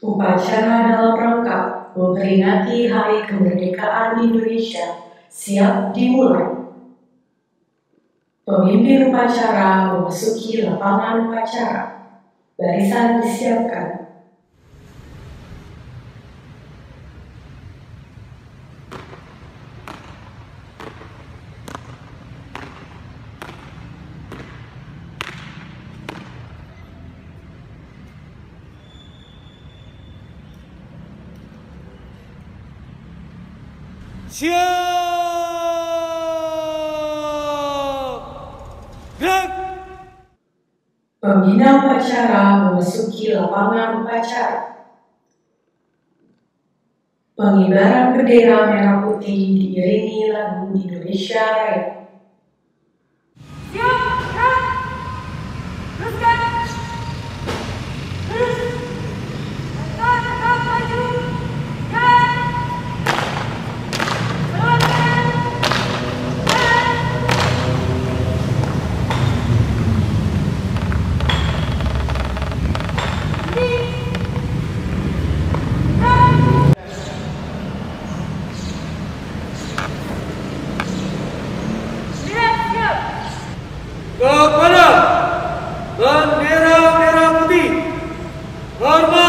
Upacara dalam rangka memperingati Hari Kemerdekaan Indonesia siap dimulai. Pemimpin upacara memasuki lapangan upacara. Barisan disiapkan. Siap! Gerak! Pembina upacara memasuki lapangan upacara. Pengibaran bendera merah putih diiringi lagu Indonesia Raya. Siap, gerak! Teruskan! Terus! Tegak maju! Jalan! Berlawanan! Jalan! Berhenti! Gerak! Siap! Kepada bendera merah putih, hormat!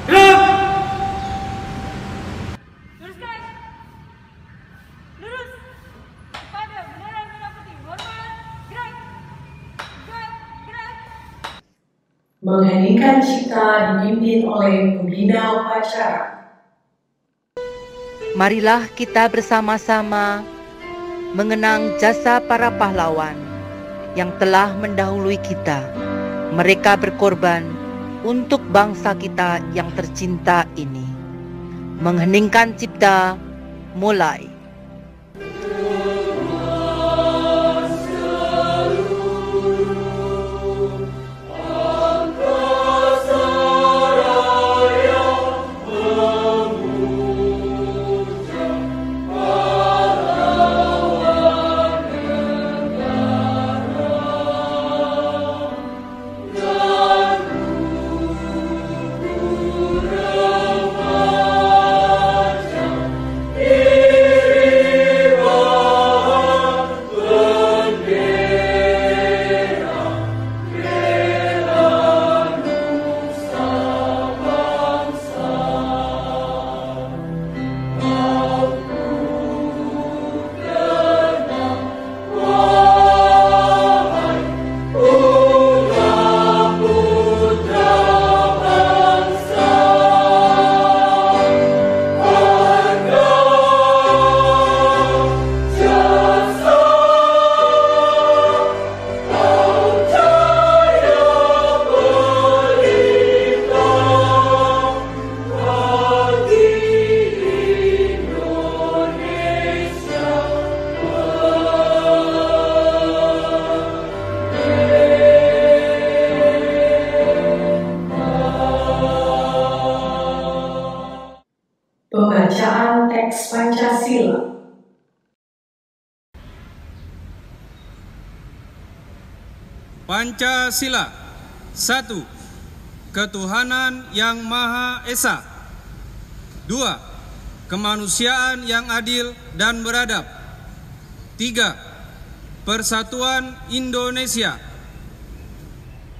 Gerak! Teruskan! Lurus! Pada bendera merah putih, hormat! Gerak! Gerak! Gerak! Mengheningkan cipta dipimpin oleh pembina upacara. Marilah kita bersama-sama mengenang jasa para pahlawan yang telah mendahului kita. Mereka berkorban untuk bangsa kita yang tercinta ini. Mengheningkan cipta, mulai. Gerak! Pembacaan teks Pancasila. Pancasila. 1. Ketuhanan yang Maha Esa. 2. Kemanusiaan yang adil dan beradab. 3. Persatuan Indonesia.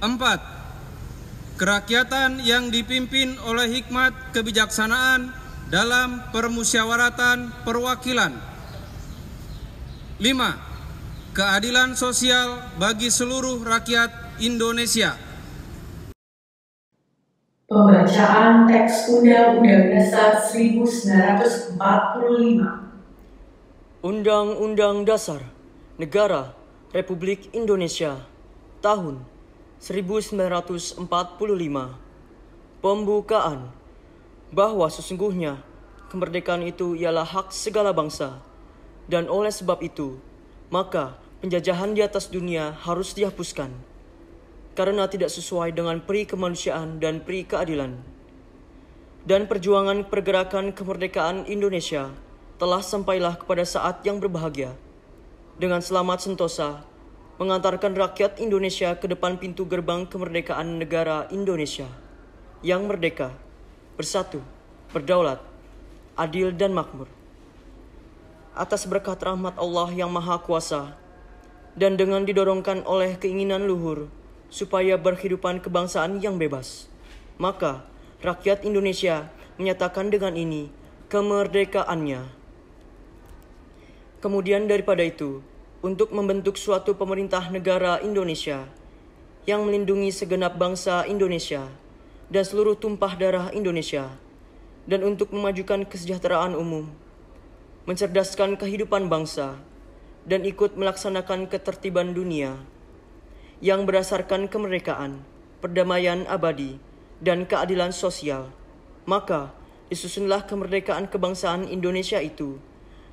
4. Kerakyatan yang dipimpin oleh hikmat kebijaksanaan dalam permusyawaratan perwakilan. 5. Keadilan sosial bagi seluruh rakyat Indonesia. Pembacaan teks Undang-Undang Dasar 1945. Undang-Undang Dasar Negara Republik Indonesia tahun 1945. Pembukaan. Bahwa sesungguhnya kemerdekaan itu ialah hak segala bangsa, dan oleh sebab itu maka penjajahan di atas dunia harus dihapuskan, karena tidak sesuai dengan peri kemanusiaan dan peri keadilan. Dan perjuangan pergerakan kemerdekaan Indonesia telah sampailah kepada saat yang berbahagia, dengan selamat sentosa mengantarkan rakyat Indonesia ke depan pintu gerbang kemerdekaan negara Indonesia yang merdeka, bersatu, berdaulat, adil dan makmur. Atas berkat rahmat Allah yang Maha Kuasa, dan dengan didorongkan oleh keinginan luhur supaya berkehidupan kebangsaan yang bebas, maka rakyat Indonesia menyatakan dengan ini kemerdekaannya. Kemudian daripada itu, untuk membentuk suatu pemerintah negara Indonesia yang melindungi segenap bangsa Indonesia dan seluruh tumpah darah Indonesia, dan untuk memajukan kesejahteraan umum, mencerdaskan kehidupan bangsa, dan ikut melaksanakan ketertiban dunia yang berdasarkan kemerdekaan, perdamaian abadi, dan keadilan sosial, maka disusunlah kemerdekaan kebangsaan Indonesia itu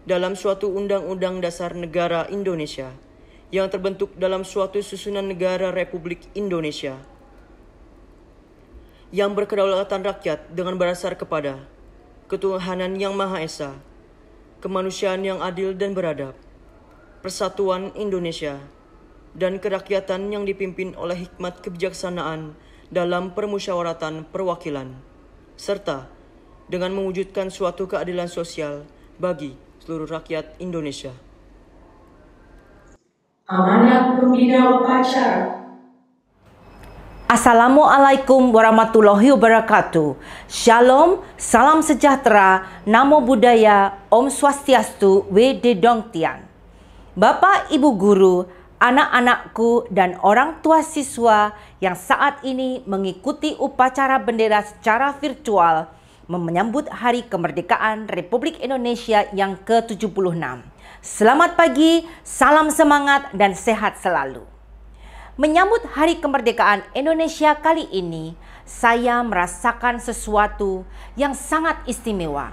dalam suatu Undang-Undang Dasar Negara Indonesia yang terbentuk dalam suatu susunan negara Republik Indonesia yang berkedaulatan rakyat dengan berdasar kepada ketuhanan yang Maha Esa, kemanusiaan yang adil dan beradab, persatuan Indonesia, dan kerakyatan yang dipimpin oleh hikmat kebijaksanaan dalam permusyawaratan perwakilan, serta dengan mewujudkan suatu keadilan sosial bagi seluruh rakyat Indonesia. Amanat Pembina Upacara. Assalamualaikum warahmatullahi wabarakatuh. Shalom, salam sejahtera, namo buddhaya, Om Swastiastu, Wede Dong Tian. Bapak, Ibu guru, anak-anakku, dan orang tua siswa yang saat ini mengikuti upacara bendera secara virtual menyambut Hari Kemerdekaan Republik Indonesia yang ke-76. Selamat pagi, salam semangat, dan sehat selalu. Menyambut Hari Kemerdekaan Indonesia kali ini, saya merasakan sesuatu yang sangat istimewa.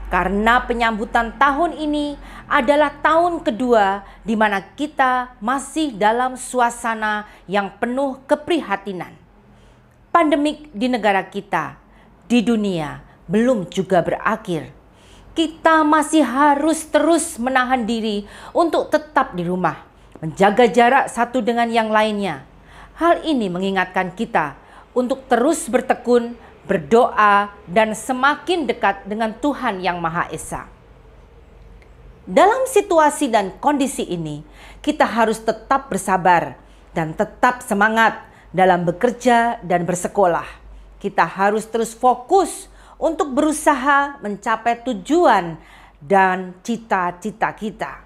Karena penyambutan tahun ini adalah tahun kedua di mana kita masih dalam suasana yang penuh keprihatinan. Pandemik di negara kita, di dunia, belum juga berakhir. Kita masih harus terus menahan diri untuk tetap di rumah, menjaga jarak satu dengan yang lainnya. Hal ini mengingatkan kita untuk terus bertekun, berdoa, dan semakin dekat dengan Tuhan Yang Maha Esa. Dalam situasi dan kondisi ini, kita harus tetap bersabar dan tetap semangat dalam bekerja dan bersekolah. Kita harus terus fokus untuk berusaha mencapai tujuan dan cita-cita kita.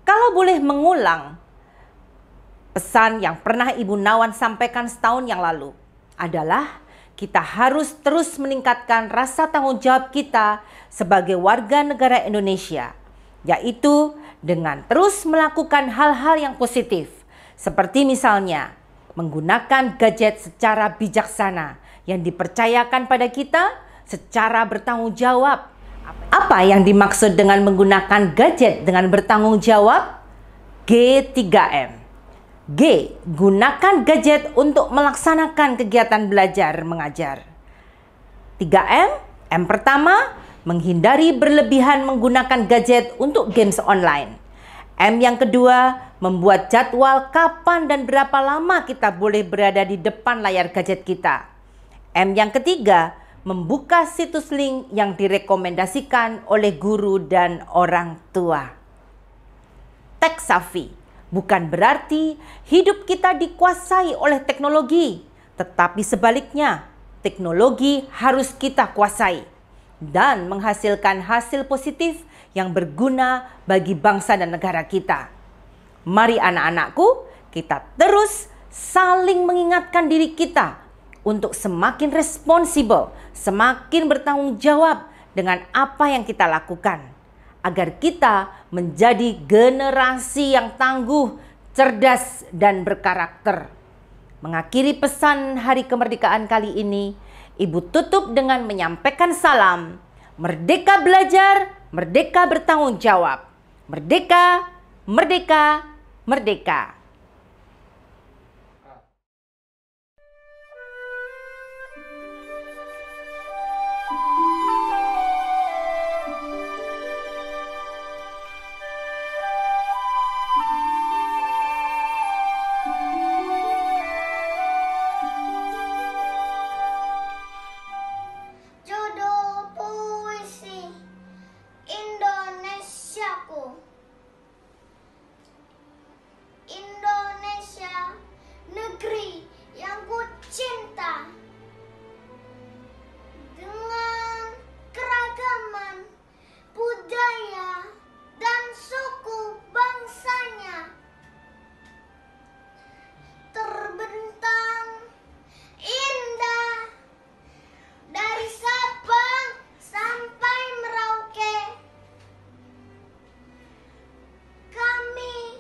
Kalau boleh mengulang pesan yang pernah Ibu Nawan sampaikan setahun yang lalu adalah kita harus terus meningkatkan rasa tanggung jawab kita sebagai warga negara Indonesia, yaitu dengan terus melakukan hal-hal yang positif, seperti misalnya menggunakan gadget secara bijaksana yang dipercayakan pada kita secara bertanggung jawab. Apa yang dimaksud dengan menggunakan gadget dengan bertanggung jawab? G3M. G. Gunakan gadget untuk melaksanakan kegiatan belajar mengajar. 3M. M pertama, menghindari berlebihan menggunakan gadget untuk games online. M yang kedua, membuat jadwal kapan dan berapa lama kita boleh berada di depan layar gadget kita. M yang ketiga, membuka situs link yang direkomendasikan oleh guru dan orang tua. Tech savvy bukan berarti hidup kita dikuasai oleh teknologi, tetapi sebaliknya, teknologi harus kita kuasai dan menghasilkan hasil positif yang berguna bagi bangsa dan negara kita. Mari anak-anakku, kita terus saling mengingatkan diri kita untuk semakin responsibel, semakin bertanggung jawab dengan apa yang kita lakukan, agar kita menjadi generasi yang tangguh, cerdas, dan berkarakter. Mengakhiri pesan Hari Kemerdekaan kali ini, Ibu tutup dengan menyampaikan salam. Merdeka belajar, merdeka bertanggung jawab. Merdeka, merdeka, merdeka. Judul puisi Indonesiaku. Indonesia, negeri yang ku cinta, dengan keragaman budaya dan suku bangsanya, terbentang indah dari Sabang sampai Merauke. Kami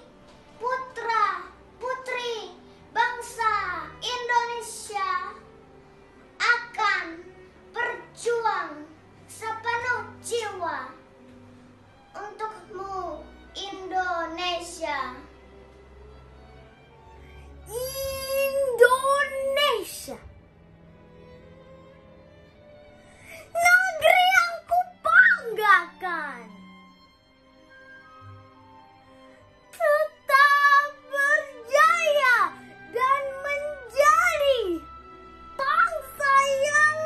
putra-putri bangsa Indonesia akan berjuang sepenuh jiwa untukmu, Indonesia. Indonesia, negeri yang kubanggakan, tetap berjaya dan menjadi bangsa yang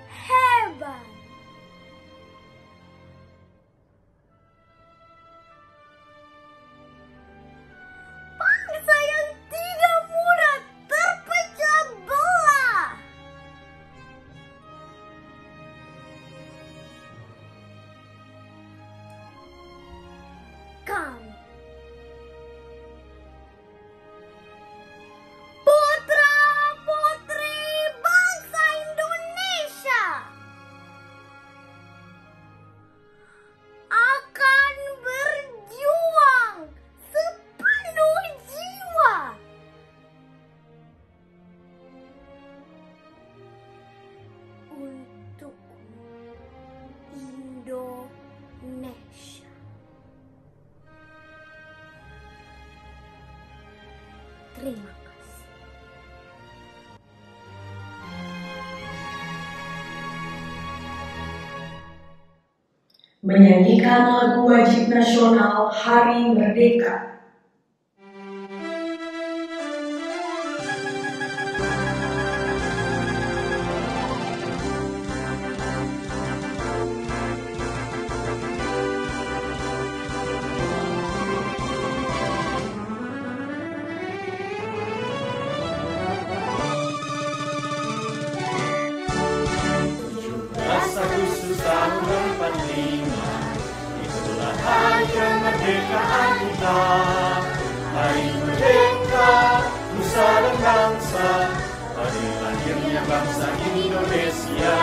hebat. Bangsa yang tidak mudah terpecah belah. Kami, putra-putri bangsa Indonesia, akan berjuang sepenuh jiwa untukmu, Indonesia. Terima kasih. Menyanyikan lagu wajib nasional Hari Merdeka. Hari kemerdekaan kita, hari merdeka, nusa dan bangsa, hari lahirnya bangsa Indonesia.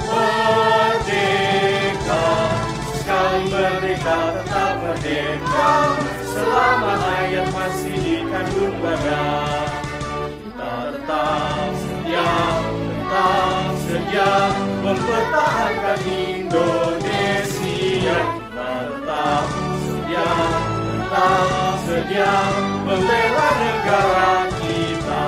Merdeka, sekali merdeka tetap merdeka, selama hayat masih di kandung badan. Kita tetap setia mempertahankan Indonesia. Tetap sedia membela negara kita.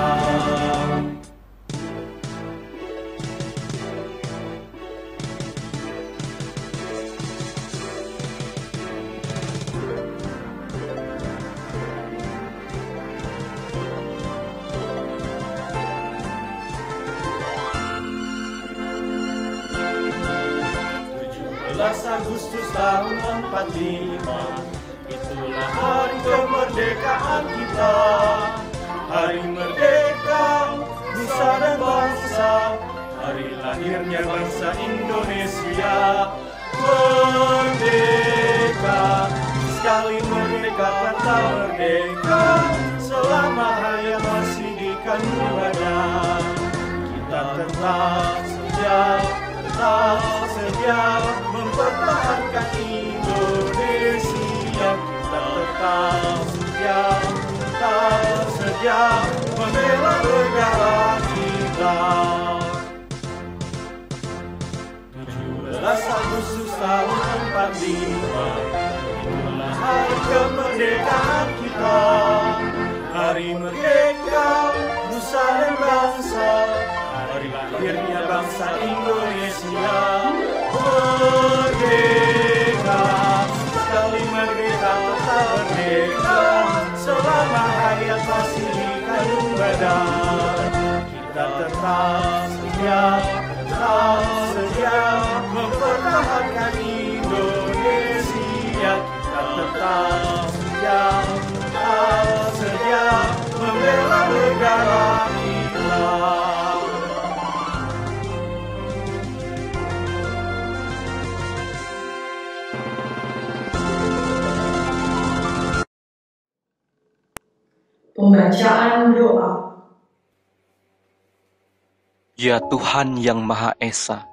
Agustus tahun 45, itulah hari kemerdekaan kita. Hari merdeka, nusa dan bangsa, hari lahirnya bangsa Indonesia. Merdeka, sekali merdeka kata merdeka, selama hayat masih di kandung badan. Kita tetap setia mempertahankan Indonesia. Kita tetap setia membela negara kita. 17 Agustus tahun 45, itulah hari kemerdekaan kita. Hari merdeka, nusa dan bangsa, hari lahirnya bangsa Indonesia. Merdeka, sekali merdeka tetap merdeka, selama hayat masih di kandung badan. Kita tetap setia mempertahankan Indonesia. Kita tetap setia membela negara kita. Pembacaan doa. Ya Tuhan yang Maha Esa,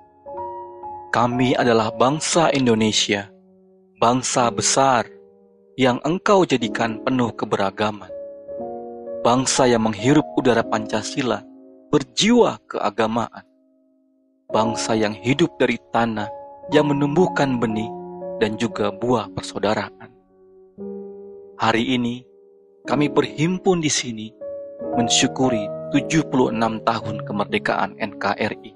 kami adalah bangsa Indonesia, bangsa besar yang Engkau jadikan penuh keberagaman. Bangsa yang menghirup udara Pancasila, berjiwa keagamaan. Bangsa yang hidup dari tanah yang menumbuhkan benih dan juga buah persaudaraan. Hari ini, kami berhimpun di sini mensyukuri 76 tahun kemerdekaan NKRI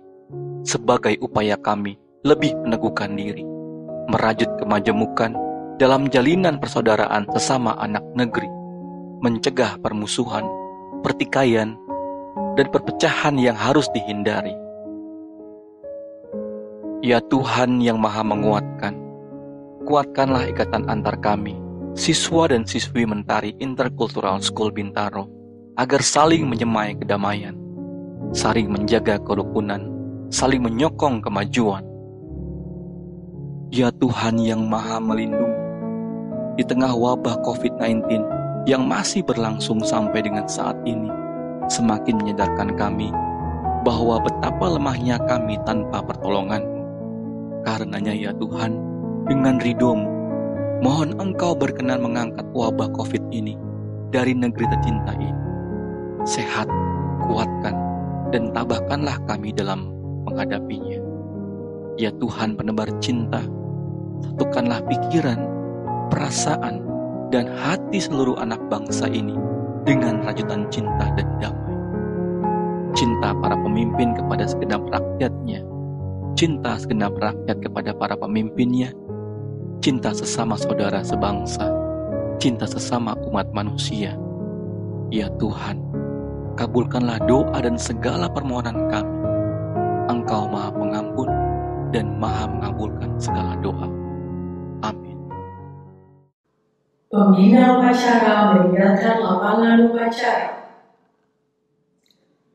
sebagai upaya kami lebih meneguhkan diri, merajut kemajemukan dalam jalinan persaudaraan sesama anak negeri, mencegah permusuhan, pertikaian, dan perpecahan yang harus dihindari. Ya Tuhan yang Maha menguatkan, kuatkanlah ikatan antar kami, siswa dan siswi Mentari Intercultural School Bintaro, agar saling menyemai kedamaian, saling menjaga kerukunan, saling menyokong kemajuan. Ya Tuhan yang Maha melindungi, di tengah wabah COVID-19 yang masih berlangsung sampai dengan saat ini, semakin menyadarkan kami bahwa betapa lemahnya kami tanpa pertolongan-Mu. Karenanya ya Tuhan, dengan ridho-Mu, mohon Engkau berkenan mengangkat wabah COVID ini dari negeri tercinta ini. Sehat, kuatkan, dan tabahkanlah kami dalam menghadapinya. Ya Tuhan penebar cinta, satukanlah pikiran, perasaan, dan hati seluruh anak bangsa ini dengan rajutan cinta dan damai. Cinta para pemimpin kepada segenap rakyatnya, cinta segenap rakyat kepada para pemimpinnya, cinta sesama saudara sebangsa, cinta sesama umat manusia. Ya Tuhan, kabulkanlah doa dan segala permohonan kami. Engkau Maha Pengampun dan Maha mengabulkan segala doa. Amin. Pembina upacara meninggalkan lapangan upacara.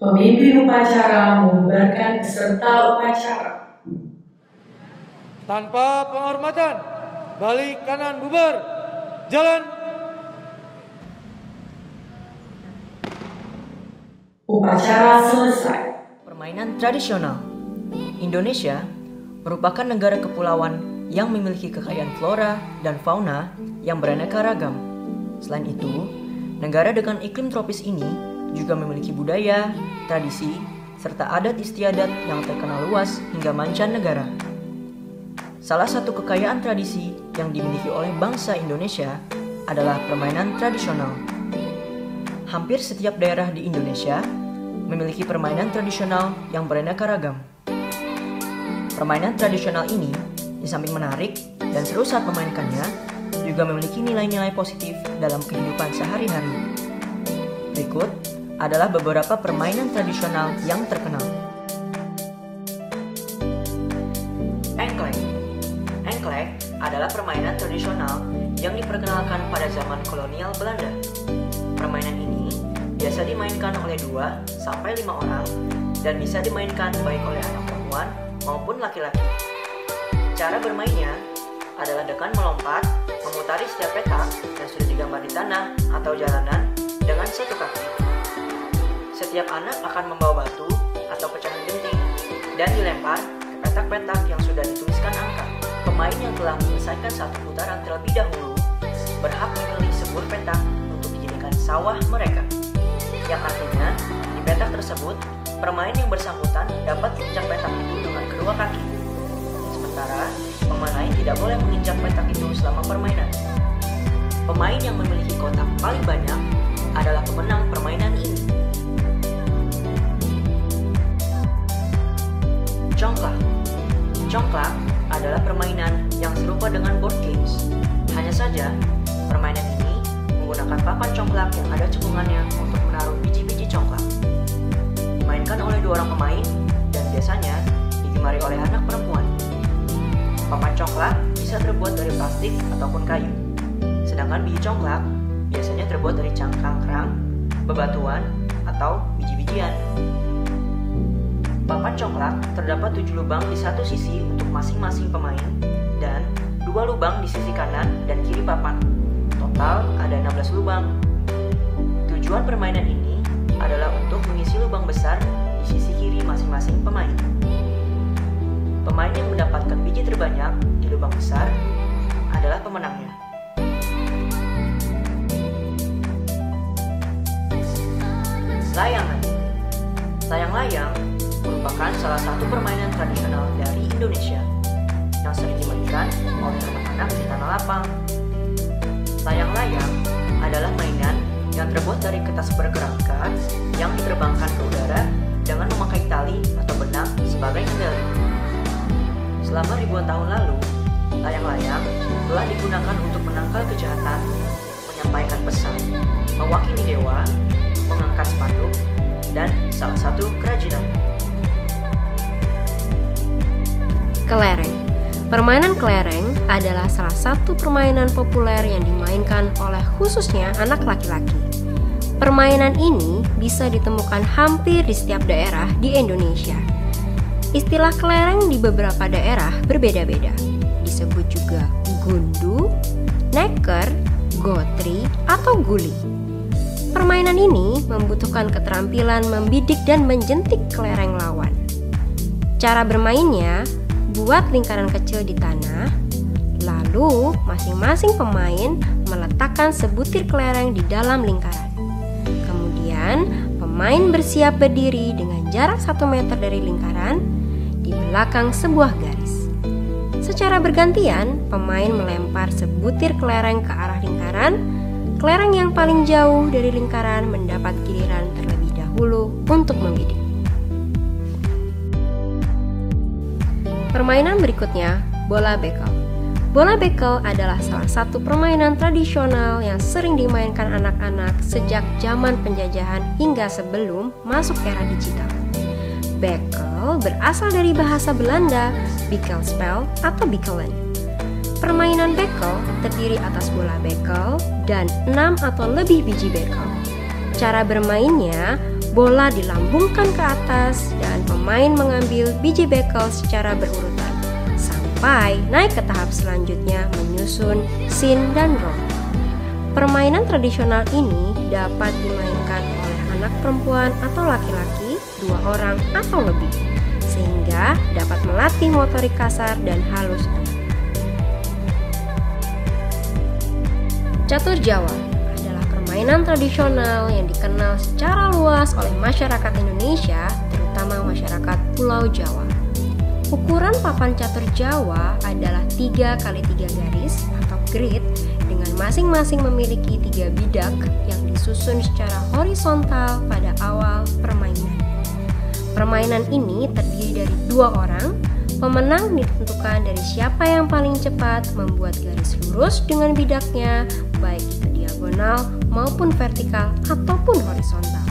Pemimpin upacara membubarkan peserta upacara. Tanpa penghormatan, balik kanan bubar, jalan. Upacara selesai. Permainan tradisional. Indonesia merupakan negara kepulauan yang memiliki kekayaan flora dan fauna yang beraneka ragam. Selain itu, negara dengan iklim tropis ini juga memiliki budaya, tradisi, serta adat istiadat yang terkenal luas hingga mancanegara. Salah satu kekayaan tradisi yang dimiliki oleh bangsa Indonesia adalah permainan tradisional. Hampir setiap daerah di Indonesia memiliki permainan tradisional yang beraneka ragam. Permainan tradisional ini, di samping menarik dan seru saat memainkannya, juga memiliki nilai-nilai positif dalam kehidupan sehari-hari. Berikut adalah beberapa permainan tradisional yang terkenal. Engkleng. kelereng adalah permainan tradisional yang diperkenalkan pada zaman kolonial Belanda. Permainan ini biasa dimainkan oleh 2-5 orang dan bisa dimainkan baik oleh anak perempuan maupun laki-laki. Cara bermainnya adalah dengan melompat, memutari setiap petak yang sudah digambar di tanah atau jalanan dengan satu kaki. Setiap anak akan membawa batu atau pecahan genting dan dilempar ke petak-petak yang sudah dituliskan angka. Pemain yang telah menyelesaikan satu putaran terlebih dahulu berhak memilih sebuah petak untuk dijadikan sawah mereka. Yang artinya, di petak tersebut, pemain yang bersangkutan dapat menginjak petak itu dengan kedua kaki. Sementara, pemain lain tidak boleh menginjak petak itu selama permainan. Pemain yang memiliki kotak paling banyak adalah pemenang permainan ini. Congklak. Congklak adalah permainan yang serupa dengan board games. Hanya saja, permainan ini menggunakan papan congklak yang ada cekungannya untuk menaruh biji-biji congklak. Dimainkan oleh 2 orang pemain dan biasanya digemari oleh anak perempuan. Papan congklak bisa terbuat dari plastik ataupun kayu. Sedangkan biji congklak biasanya terbuat dari cangkang kerang, bebatuan, atau biji-bijian. Papan congklak terdapat 7 lubang di satu sisi untuk masing-masing pemain dan 2 lubang di sisi kanan dan kiri papan. Total ada 16 lubang. Tujuan permainan ini adalah untuk mengisi lubang besar di sisi kiri masing-masing pemain. Pemain yang mendapatkan biji terbanyak di lubang besar adalah pemenangnya. Layangan. Layang-layang merupakan salah satu permainan tradisional dari Indonesia yang sering dimainkan oleh anak-anak di tanah lapang. Layang-layang adalah mainan yang terbuat dari kertas bergerakkan yang diterbangkan ke udara dengan memakai tali atau benang sebagai kendali. Selama ribuan tahun lalu, layang-layang telah digunakan untuk menangkal kejahatan, menyampaikan pesan, mewakili dewa, mengangkat spanduk, dan salah satu kerajinan. Kelereng. Permainan kelereng adalah salah satu permainan populer yang dimainkan oleh khususnya anak laki-laki. Permainan ini bisa ditemukan hampir di setiap daerah di Indonesia. Istilah kelereng di beberapa daerah berbeda-beda. Disebut juga gundu, neker, gotri, atau guli. Permainan ini membutuhkan keterampilan membidik dan menjentik kelereng lawan. Cara bermainnya, buat lingkaran kecil di tanah, lalu masing-masing pemain meletakkan sebutir kelereng di dalam lingkaran. Kemudian, pemain bersiap berdiri dengan jarak 1 meter dari lingkaran di belakang sebuah garis. Secara bergantian, pemain melempar sebutir kelereng ke arah lingkaran. Kelereng yang paling jauh dari lingkaran mendapat giliran terlebih dahulu untuk membidik. Permainan berikutnya, bola bekel. Bola bekel adalah salah satu permainan tradisional yang sering dimainkan anak-anak sejak zaman penjajahan hingga sebelum masuk era digital. Bekel berasal dari bahasa Belanda, bikkelspel atau bikkelen. Permainan bekel terdiri atas bola bekel dan 6 atau lebih biji bekel. Cara bermainnya, bola dilambungkan ke atas dan pemain mengambil biji bekel secara berurutan sampai naik ke tahap selanjutnya menyusun sin dan roll. Permainan tradisional ini dapat dimainkan oleh anak perempuan atau laki-laki, 2 orang atau lebih, sehingga dapat melatih motorik kasar dan halus. Catur Jawa adalah permainan tradisional yang dikenal secara luas oleh masyarakat Indonesia, terutama masyarakat Pulau Jawa. Ukuran papan catur Jawa adalah 3 x 3 garis atau grid dengan masing-masing memiliki 3 bidak yang disusun secara horizontal pada awal permainan. Permainan ini terdiri dari 2 orang. Pemenang ditentukan dari siapa yang paling cepat membuat garis lurus dengan bidaknya, baik itu diagonal maupun vertikal ataupun horizontal.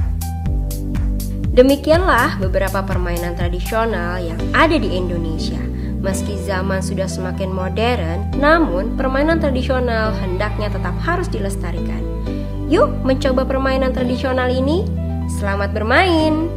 Demikianlah beberapa permainan tradisional yang ada di Indonesia. Meski zaman sudah semakin modern, namun permainan tradisional hendaknya tetap harus dilestarikan. Yuk mencoba permainan tradisional ini. Selamat bermain!